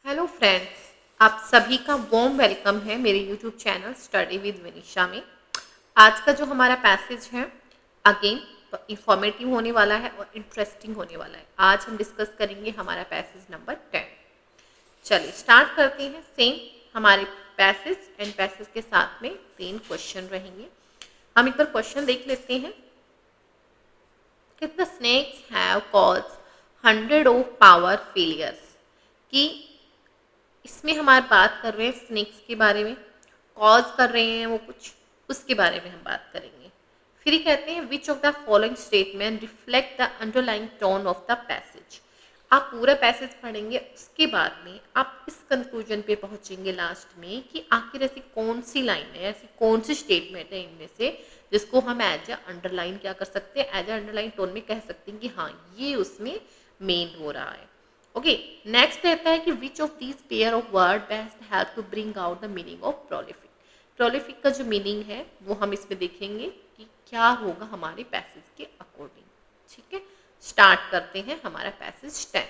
Hello friends, आप सभी का वॉर्म वेलकम है मेरे यूट्यूब चैनल स्टडी विद विनीशा में। आज का जो हमारा पैसेज है अगेन इंफॉर्मेटिव होने वाला है और इंटरेस्टिंग होने वाला है। आज हम डिस्कस करेंगे हमारा पैसेज नंबर 10। चलिए स्टार्ट करते हैं। सेम हमारे पैसेज एंड पैसेज के साथ में 3 क्वेश्चन रहेंगे। हम एक बार क्वेश्चन देख लेते हैं। कितना snakes have caused 100 of power failures कि इसमें हमारी बात कर रहे हैं स्नेक्स के बारे में, कॉज कर रहे हैं वो कुछ, उसके बारे में हम बात करेंगे। फिर ये कहते हैं which of the following statement reflect the underlying tone of the passage. आप पूरा पैसेज पढ़ेंगे, उसके बाद में आप इस कंक्लूजन पे पहुंचेंगे लास्ट में कि आखिर ऐसी कौन सी लाइन है, ऐसी कौन सी स्टेटमेंट है इनमें से जिसको हम एज ए अंडरलाइन क्या कर सकते हैं, एज ए अंडरलाइन टोन में कह सकते हैं कि हाँ ये उसमें मेन हो रहा है। ओके, नेक्स्ट रहता है कि which of these pair of word best help to bring out the meaning of prolific. Prolific का जो मीनिंग है वो हम इसमें देखेंगे कि क्या होगा हमारे पैसेज के अकॉर्डिंग। ठीक है, स्टार्ट करते हैं हमारा पैसेज 10।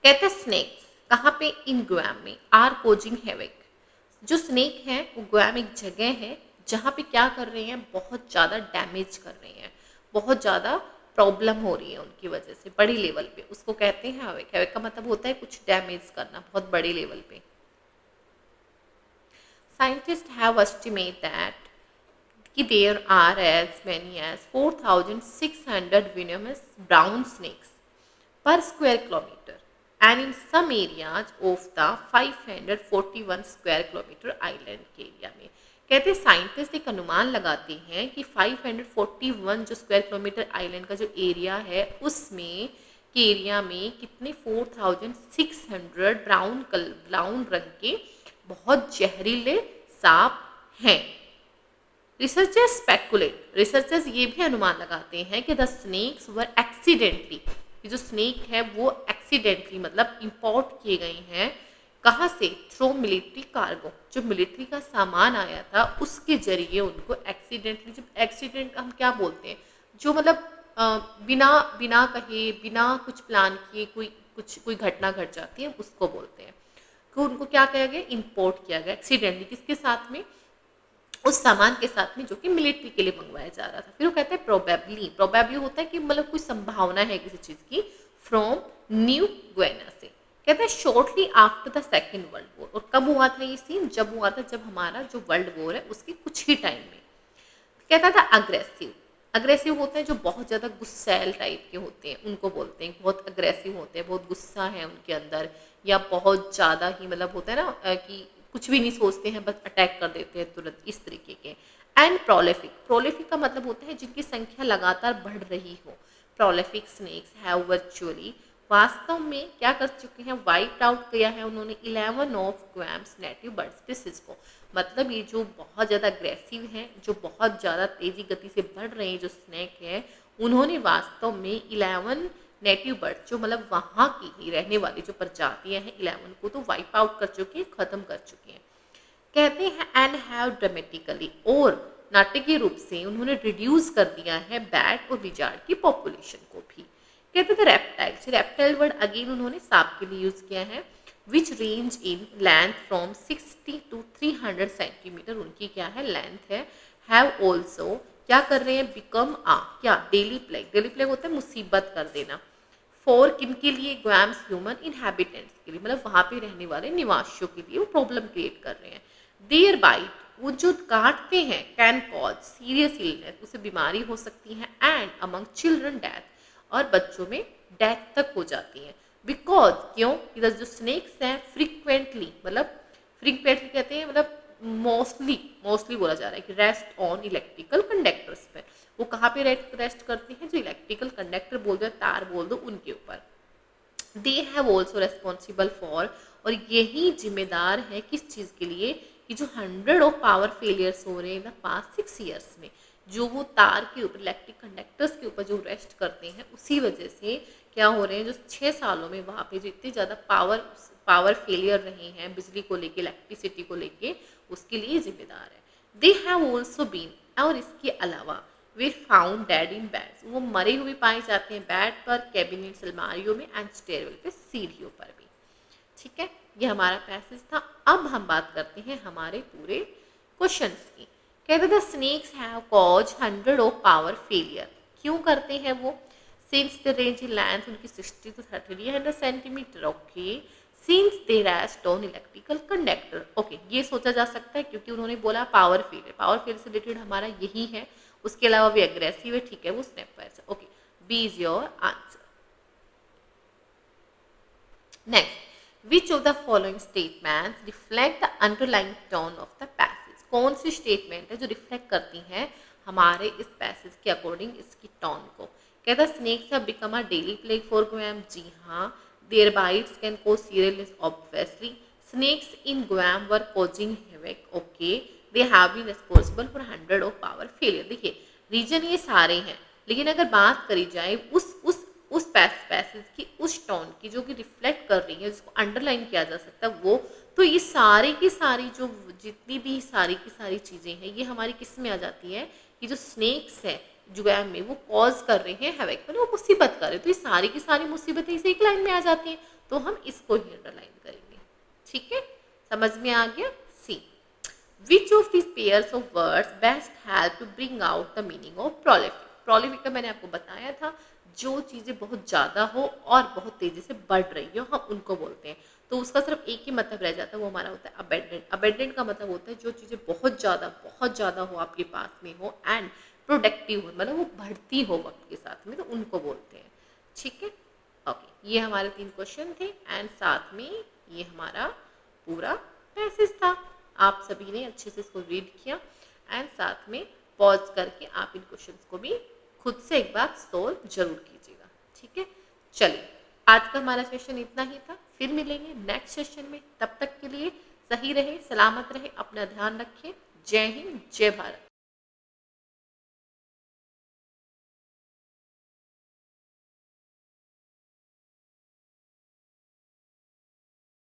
कहते हैं स्नेक्स कहाँ पे, इन ग्वाम में, आर कोजिंग हैवक। जो स्नेक है वो ग्वाम एक जगह है जहाँ पे क्या कर रहे हैं, बहुत ज़्यादा डैमेज कर रहे हैं, बहुत ज़्यादा प्रॉब्लम हो रही है उनकी वजह से बड़ी लेवल पे। उसको कहते हैं हैवक। हैवक का मतलब होता है कुछ डैमेज करना बहुत बड़े लेवल पे। साइंटिस्ट हैव एस्टिमेट दैट कि there are as many as 4,600 venomous brown snakes per square kilometer and in some areas of the 541 square kilometer island के एरिया में। कहते हैं साइंटिस्ट एक अनुमान लगाते हैं कि 541 जो स्क्वायर किलोमीटर आइलैंड का जो एरिया है उसमें के एरिया में कितने 4,600 ब्राउन रंग के बहुत जहरीले सांप हैं। रिसर्चर्स स्पेकुलेट, रिसर्चर्स ये भी अनुमान लगाते हैं कि द स्नेक्स वर एक्सीडेंटली, जो स्नेक है वो एक्सीडेंटली मतलब इंपोर्ट किए गए हैं कहाँ से, थ्रू मिलिट्री कार्गो, जो मिलिट्री का सामान आया था उसके जरिए उनको एक्सीडेंटली, जब एक्सीडेंट हम क्या बोलते हैं, जो मतलब बिना बिना कहे बिना कुछ प्लान किए कोई घटना घट जाती है उसको बोलते हैं। तो उनको क्या किया गया, इंपोर्ट किया गया एक्सीडेंटली, किसके साथ में, उस सामान के साथ में जो कि मिलिट्री के लिए मंगवाया जा रहा था। फिर वो कहते हैं प्रोबेबली, प्रोबेबली होता है कि मतलब कोई संभावना है किसी चीज की, फ्रॉम न्यू ग्वेना से। कहते हैं shortly after the second world war. और कब हुआ था ये सीन, जब हुआ था जब हमारा जो वर्ल्ड वॉर है उसके कुछ ही टाइम में। कहता था अग्रेसिव, अग्रेसिव होते हैं जो बहुत ज़्यादा गुस्सैल टाइप के होते हैं उनको बोलते हैं, बहुत अग्रेसिव होते हैं, बहुत गुस्सा है उनके अंदर, या बहुत ज़्यादा ही मतलब होता है ना कि कुछ भी नहीं सोचते हैं बस अटैक कर देते हैं तुरंत, इस तरीके के। एंड प्रोलिफिक, प्रोलिफिक का मतलब होता है जिनकी संख्या लगातार बढ़ रही हो। प्रोलिफिक स्नेक्स हैव वर्चुअली, वास्तव में क्या कर चुके हैं, वाइप आउट किया है उन्होंने 11 ऑफ ग्वाम्स नेटिव बर्ड स्पीसीज को। मतलब ये जो बहुत ज़्यादा अग्रेसिव हैं, जो बहुत ज़्यादा तेज़ी गति से बढ़ रहे हैं जो स्नेक है, उन्होंने वास्तव में 11 नेटिव बर्ड जो मतलब वहाँ की ही रहने वाली जो प्रजातियां हैं 11 को तो वाइप आउट कर चुके हैं, खत्म कर चुके हैं। कहते हैं एंड हैव ड्रामेटिकली, और नाटकीय रूप से उन्होंने रिड्यूस कर दिया है बैट और लिजार्ड की पॉपुलेशन को भी। कहते थे रेप्टाइल्स, रेप्टाइल वर्ड अगेन उन्होंने सांप के लिए यूज किया है। Which range in length from 60 to 300 centimetre, उनकी क्या है लेंथ है। हैव ऑल्सो, क्या कर रहे हैं, बिकम आ, क्या डेली प्लेग, डेली प्लेग होता है मुसीबत कर देना। फॉर किन के लिए, ग्वाम्स ह्यूमन इनहेबिटेंट्स के लिए, मतलब वहां पे रहने वाले निवासियों के लिए वो प्रॉब्लम क्रिएट कर रहे हैं। देयर बाइट, वो जो काटते हैं, कैन कॉज सीरियस इलनेस, उसे बीमारी हो सकती है, एंड अमंग चिल्ड्रन डेथ, और बच्चों में डेथ तक हो जाती है। बिकॉज, क्यों, इधर जो स्नेक्स हैं फ्रिक्वेंटली, मतलब फ्रिक्वेंटली कहते हैं मतलब मोस्टली, मोस्टली बोला जा रहा है कि रेस्ट ऑन इलेक्ट्रिकल कंडक्टर्स पे, वो कहाँ पे रेस्ट करते हैं, जो इलेक्ट्रिकल कंडक्टर बोल दो, तार बोल दो, उनके ऊपर। They have also responsible for, और यही जिम्मेदार है किस चीज़ के लिए, कि जो 100 ऑफ पावर फेलियर्स हो रहे हैं इन द पास्ट 6 ईयर्स में, जो वो तार के ऊपर इलेक्ट्रिक कंडक्टर्स के ऊपर जो रेस्ट करते हैं उसी वजह से क्या हो रहे हैं, जो 6 सालों में वहाँ पे जो इतनी ज़्यादा पावर फेलियर रहे हैं बिजली को लेके, इलेक्ट्रिसिटी को लेके, उसके लिए जिम्मेदार है। दे हैव ऑल्सो बीन, और इसके अलावा वे फाउंड डेड इन बेड्स, वो मरे हुए पाए जाते हैं बेड पर, कैबिनेट्स अलमारियों में, एंड स्टेयरवेल पे, सीढ़ियों पर भी। ठीक है, ये हमारा पैसेज था। अब हम बात करते हैं हमारे पूरे क्वेश्चंस की। कहते the snakes have cause 100 of power failure. क्यों करते हैं वो? Since the range in length उनकी 60 to 300 centimetre. Okay, since they rest on electrical conductor. Okay, ये सोचा जा सकता है क्योंकि उन्होंने बोला पावर फेलियर, पावर फेलियर से रिलेटेड हमारा यही है, उसके अलावा भी एग्रेसिव है, ठीक है, वो स्नेप फायर से। Okay, B is your answer. Next, which of the following statements reflect the underlying tone of the passage? कौन सी स्टेटमेंट है जो रिफ्लेक्ट करती हैं हमारे इस पैसेज के अकॉर्डिंग इसकी टोन को? कहता snakes have become a daily plague for Guam. जी हाँ, their bites can cause serious obviously. Snakes in Guam were causing havoc. Okay, they have been responsible for 100 of power failure. देखिए, reason ये सारे हैं, लेकिन अगर बात करी जाए उस पैसेज की, उस टोन की जो कि रिफ्लेक्ट कर रही है, जिसको अंडरलाइन किया जा सकता है, वो तो ये सारी की सारी जो जितनी भी सारी की सारी चीज़ें हैं, ये हमारी किस में आ जाती है कि जो स्नेक्स है जुगैम में वो कॉज कर रहे हैं हैवक, मतलब वो मुसीबत कर रहे हैं, तो ये सारी की सारी मुसीबतें इसी एक लाइन में आ जाती हैं, तो हम इसको ही अंडरलाइन करेंगे। ठीक है, समझ में आ गया? See, which of this pairs of words best help to bring out the meaning of prolific. Prolific का मैंने आपको बताया था, जो चीज़ें बहुत ज़्यादा हो और बहुत तेज़ी से बढ़ रही हो, हम उनको बोलते हैं। तो उसका सिर्फ एक ही मतलब रह जाता है, वो हमारा होता है अबेंडेंट। अबेंडेंट का मतलब होता है जो चीज़ें बहुत ज़्यादा हो आपके पास में हो एंड प्रोडक्टिव हो, मतलब वो बढ़ती हो वक्त के साथ में, तो उनको बोलते हैं। ठीक है, ओके, ये हमारे 3 क्वेश्चन थे एंड साथ में ये हमारा पूरा पैसेज था। आप सभी ने अच्छे से इसको रीड किया एंड साथ में पॉज करके आप इन क्वेश्चंस को भी खुद से एक बार सोल्व जरूर कीजिएगा। ठीक है, चलिए, आज का हमारा सेशन इतना ही था, फिर मिलेंगे नेक्स्ट सेशन में। तब तक के लिए सही रहे, सलामत रहे, अपना ध्यान रखें। जय हिंद, जय भारत।